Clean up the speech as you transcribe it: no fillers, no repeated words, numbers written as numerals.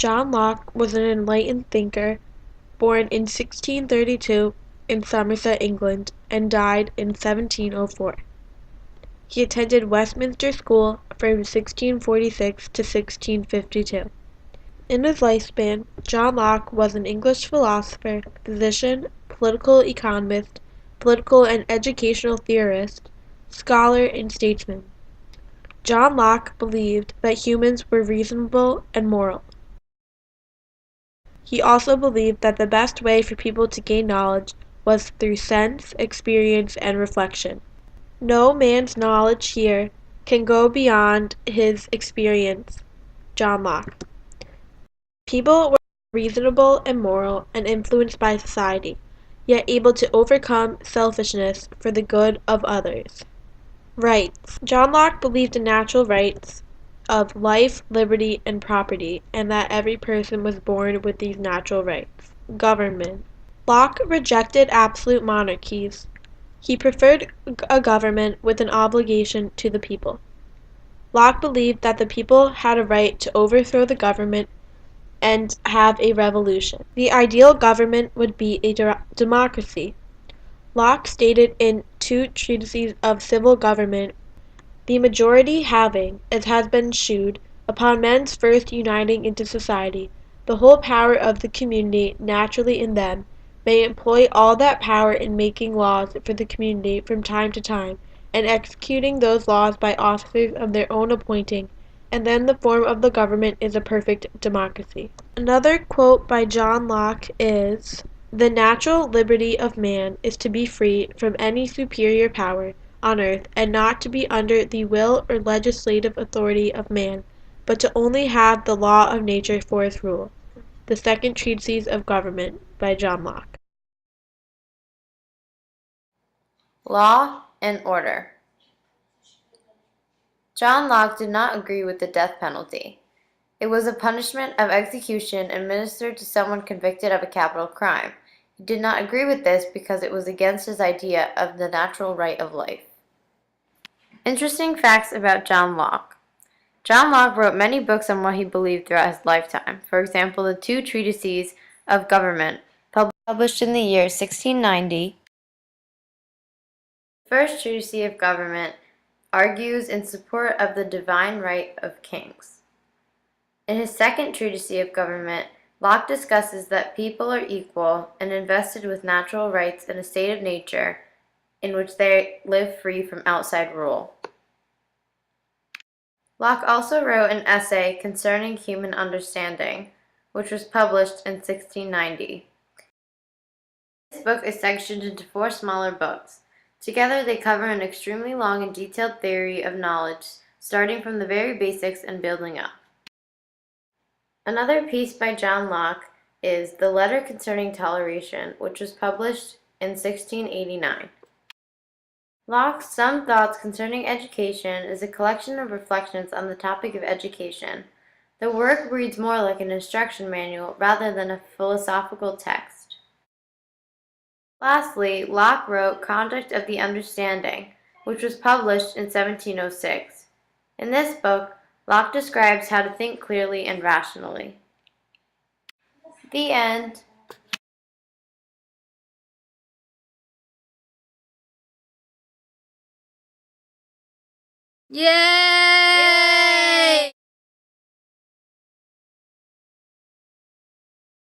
John Locke was an enlightened thinker, born in 1632 in Somerset, England, and died in 1704. He attended Westminster School from 1646 to 1652. In his lifespan, John Locke was an English philosopher, physician, political economist, political and educational theorist, scholar, and statesman. John Locke believed that humans were reasonable and moral. He also believed that the best way for people to gain knowledge was through sense, experience, and reflection. No man's knowledge here can go beyond his experience. John Locke. People were reasonable and moral and influenced by society, yet able to overcome selfishness for the good of others. Rights. John Locke believed in natural rights of life, liberty, and property, and that every person was born with these natural rights. Government. Locke rejected absolute monarchies. He preferred a government with an obligation to the people. Locke believed that the people had a right to overthrow the government and have a revolution. The ideal government would be a democracy. Locke stated in two treatises of civil government, the majority having, as has been shewed, upon men's first uniting into society, the whole power of the community naturally in them, may employ all that power in making laws for the community from time to time, and executing those laws by officers of their own appointing, and then the form of the government is a perfect democracy. Another quote by John Locke is, "The natural liberty of man is to be free from any superior power on earth, and not to be under the will or legislative authority of man, but to only have the law of nature for his rule." The Second Treatise of Government by John Locke. Law and order. John Locke did not agree with the death penalty. It was a punishment of execution administered to someone convicted of a capital crime. He did not agree with this because it was against his idea of the natural right of life. Interesting facts about John Locke. John Locke wrote many books on what he believed throughout his lifetime. For example, the two treatises of government, published in the year 1690. The first treatise of government argues in support of the divine right of kings. In his second treatise of government, Locke discusses that people are equal and invested with natural rights in a state of nature in which they live free from outside rule. Locke also wrote an essay concerning human understanding, which was published in 1690. This book is sectioned into 4 smaller books. Together they cover an extremely long and detailed theory of knowledge, starting from the very basics and building up. Another piece by John Locke is The Letter Concerning Toleration, which was published in 1689. Locke's Some Thoughts Concerning Education is a collection of reflections on the topic of education. The work reads more like an instruction manual rather than a philosophical text. Lastly, Locke wrote Conduct of the Understanding, which was published in 1706. In this book, Locke describes how to think clearly and rationally. The end. Yay!